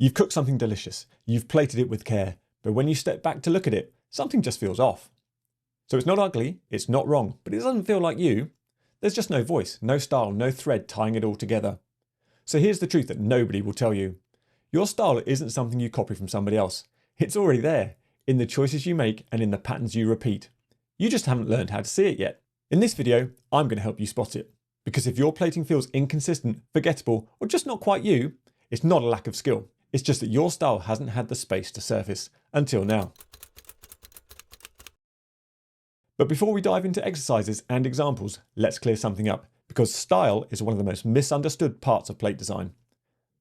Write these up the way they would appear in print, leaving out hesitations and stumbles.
You've cooked something delicious, you've plated it with care, but when you step back to look at it, something just feels off. So it's not ugly, it's not wrong, but it doesn't feel like you. There's just no voice, no style, no thread tying it all together. So here's the truth that nobody will tell you. Your style isn't something you copy from somebody else. It's already there, in the choices you make and in the patterns you repeat. You just haven't learned how to see it yet. In this video, I'm going to help you spot it. Because if your plating feels inconsistent, forgettable, or just not quite you, it's not a lack of skill. It's just that your style hasn't had the space to surface until now. But before we dive into exercises and examples, let's clear something up, because style is one of the most misunderstood parts of plate design.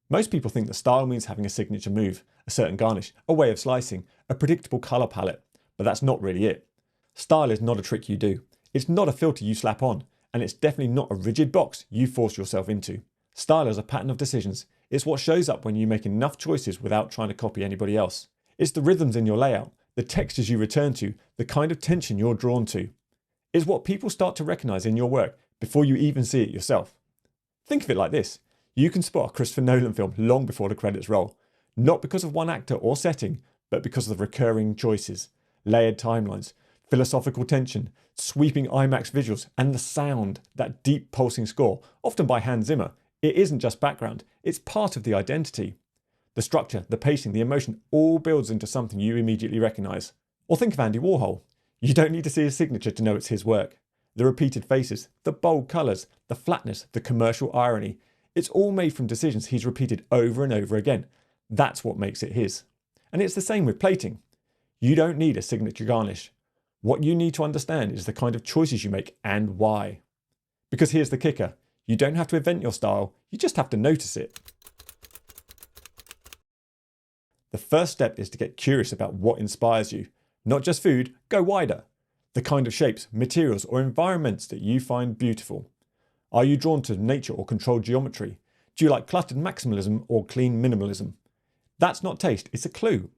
Most people think that style means having a signature move, a certain garnish, a way of slicing, a predictable colour palette, but that's not really it. Style is not a trick you do. It's not a filter you slap on, and it's definitely not a rigid box you force yourself into. Style is a pattern of decisions. It's what shows up when you make enough choices without trying to copy anybody else. It's the rhythms in your layout, the textures you return to, the kind of tension you're drawn to. It's what people start to recognise in your work before you even see it yourself. Think of it like this. You can spot a Christopher Nolan film long before the credits roll, not because of one actor or setting, but because of the recurring choices, layered timelines, philosophical tension, sweeping IMAX visuals, and the sound, that deep pulsing score, often by Hans Zimmer. It isn't just background, it's part of the identity. The structure, the pacing, the emotion all builds into something you immediately recognise. Or think of Andy Warhol. You don't need to see his signature to know it's his work. The repeated faces, the bold colours, the flatness, the commercial irony. It's all made from decisions he's repeated over and over again. That's what makes it his. And it's the same with plating. You don't need a signature garnish. What you need to understand is the kind of choices you make and why. Because here's the kicker. You don't have to invent your style, you just have to notice it. The first step is to get curious about what inspires you. Not just food, go wider. The kind of shapes, materials, or environments that you find beautiful. Are you drawn to nature or controlled geometry? Do you like cluttered maximalism or clean minimalism? That's not taste, it's a clue.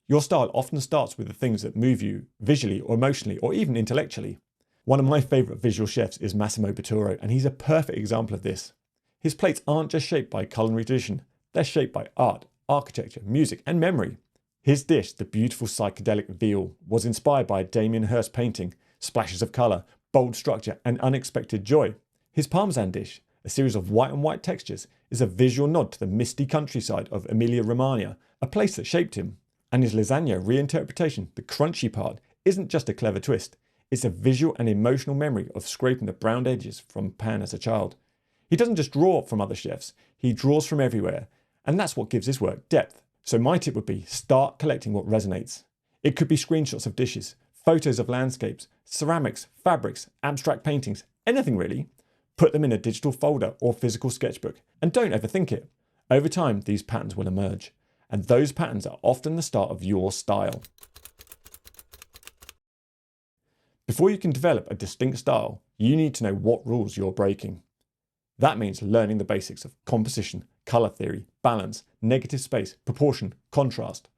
Your style often starts with the things that move you visually or emotionally or even intellectually. One of my favourite visual chefs is Massimo Bottura, and he's a perfect example of this. His plates aren't just shaped by culinary tradition, they're shaped by art, architecture, music and memory. His dish, the beautiful psychedelic veal, was inspired by a Damien Hirst painting, splashes of colour, bold structure and unexpected joy. His Parmesan dish, a series of white on white textures, is a visual nod to the misty countryside of Emilia-Romagna, a place that shaped him. And his lasagna reinterpretation, the crunchy part, isn't just a clever twist. It's a visual and emotional memory of scraping the browned edges from pan as a child. He doesn't just draw from other chefs, he draws from everywhere. And that's what gives his work depth. So my tip would be start collecting what resonates. It could be screenshots of dishes, photos of landscapes, ceramics, fabrics, abstract paintings, anything really. Put them in a digital folder or physical sketchbook and don't overthink it. Over time, these patterns will emerge. And those patterns are often the start of your style. Before you can develop a distinct style, you need to know what rules you're breaking. That means learning the basics of composition, colour theory, balance, negative space, proportion, contrast.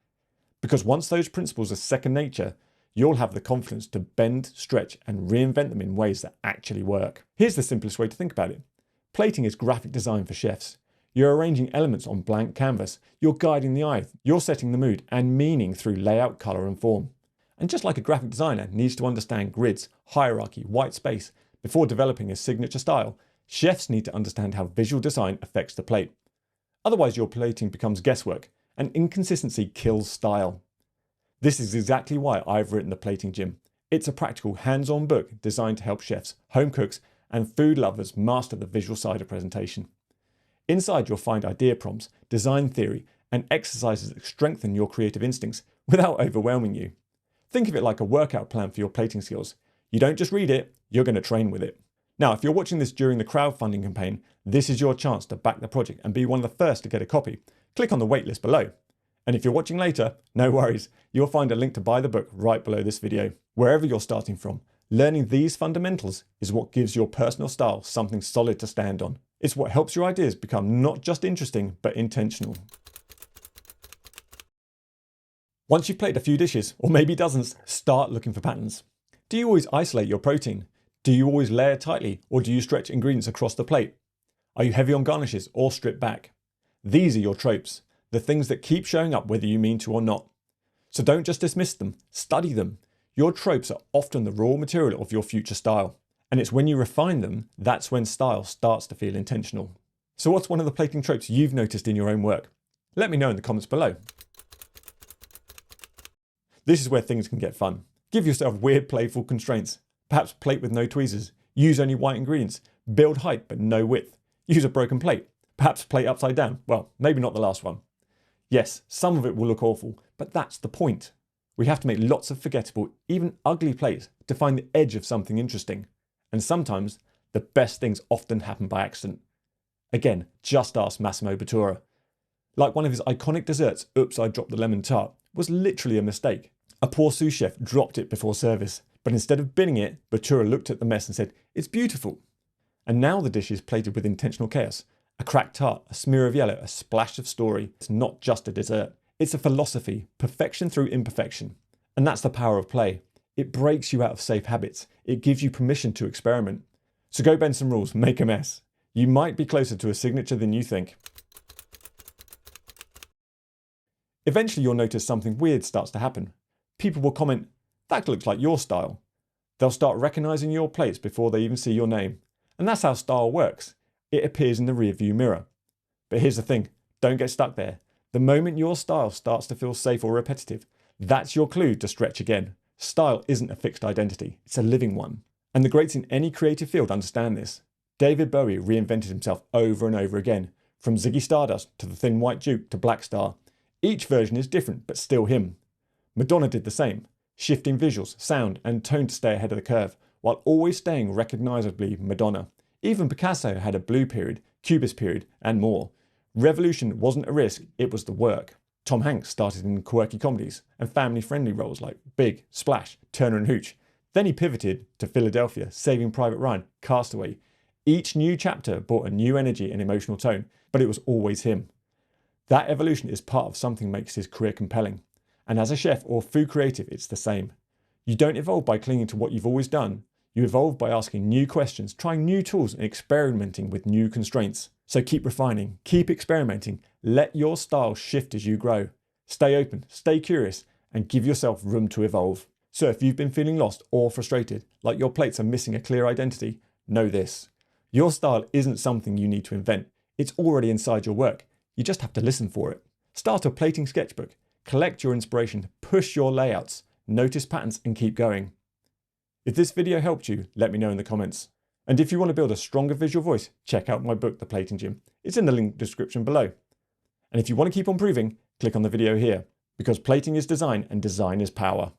Because once those principles are second nature, you'll have the confidence to bend, stretch and reinvent them in ways that actually work. Here's the simplest way to think about it. Plating is graphic design for chefs. You're arranging elements on blank canvas, you're guiding the eye, you're setting the mood and meaning through layout, colour and form. And just like a graphic designer needs to understand grids, hierarchy, white space before developing a signature style, chefs need to understand how visual design affects the plate. Otherwise your plating becomes guesswork and inconsistency kills style. This is exactly why I've written The Plating Gym. It's a practical hands-on book designed to help chefs, home cooks and food lovers master the visual side of presentation. Inside you'll find idea prompts, design theory and exercises that strengthen your creative instincts without overwhelming you. Think of it like a workout plan for your plating skills. You don't just read it, you're going to train with it. Now, if you're watching this during the crowdfunding campaign, this is your chance to back the project and be one of the first to get a copy. Click on the waitlist below. And if you're watching later, no worries, you'll find a link to buy the book right below this video. Wherever you're starting from, learning these fundamentals is what gives your personal style something solid to stand on. It's what helps your ideas become not just interesting, but intentional. Once you've plated a few dishes, or maybe dozens, start looking for patterns. Do you always isolate your protein? Do you always layer tightly, or do you stretch ingredients across the plate? Are you heavy on garnishes or strip back? These are your tropes. the things that keep showing up whether you mean to or not. So don't just dismiss them, study them. Your tropes are often the raw material of your future style. And it's when you refine them, that's when style starts to feel intentional. So what's one of the plating tropes you've noticed in your own work? Let me know in the comments below. This is where things can get fun. Give yourself weird, playful constraints. Perhaps plate with no tweezers. Use only white ingredients. Build height but no width. Use a broken plate. Perhaps plate upside down. Well, maybe not the last one. Yes, some of it will look awful, but that's the point. We have to make lots of forgettable, even ugly plates to find the edge of something interesting. And sometimes the best things often happen by accident. Again, just ask Massimo Bottura. Like one of his iconic desserts, Oops, I Dropped the Lemon Tart, was literally a mistake. A poor sous chef dropped it before service, but instead of binning it, Bottura looked at the mess and said, "It's beautiful." And now the dish is plated with intentional chaos. A cracked tart, a smear of yellow, a splash of story. It's not just a dessert. It's a philosophy, perfection through imperfection. And that's the power of play. It breaks you out of safe habits. It gives you permission to experiment. So go bend some rules, make a mess. You might be closer to a signature than you think. Eventually you'll notice something weird starts to happen. People will comment, "That looks like your style." They'll start recognizing your plates before they even see your name. And that's how style works. It appears in the rearview mirror. But here's the thing, don't get stuck there. The moment your style starts to feel safe or repetitive, that's your clue to stretch again. Style isn't a fixed identity, it's a living one. And the greats in any creative field understand this. David Bowie reinvented himself over and over again, from Ziggy Stardust to the Thin White Duke to Black Star. Each version is different, but still him. Madonna did the same, shifting visuals, sound, and tone to stay ahead of the curve, while always staying recognisably Madonna. Even Picasso had a blue period, cubist period, and more. Revolution wasn't a risk, it was the work. Tom Hanks started in quirky comedies and family-friendly roles like Big, Splash, Turner and Hooch. Then he pivoted to Philadelphia, Saving Private Ryan, Castaway. Each new chapter brought a new energy and emotional tone, but it was always him. That evolution is part of something that makes his career compelling. And as a chef or food creative, it's the same. You don't evolve by clinging to what you've always done. You evolve by asking new questions, trying new tools and experimenting with new constraints. So keep refining, keep experimenting, let your style shift as you grow. Stay open, stay curious, and give yourself room to evolve. So if you've been feeling lost or frustrated, like your plates are missing a clear identity, know this. Your style isn't something you need to invent. It's already inside your work. You just have to listen for it. Start a plating sketchbook, collect your inspiration, push your layouts, notice patterns and keep going. If this video helped you, let me know in the comments. And if you want to build a stronger visual voice, check out my book, The Plating Gym. It's in the link description below. And if you want to keep on proving, click on the video here, because plating is design and design is power.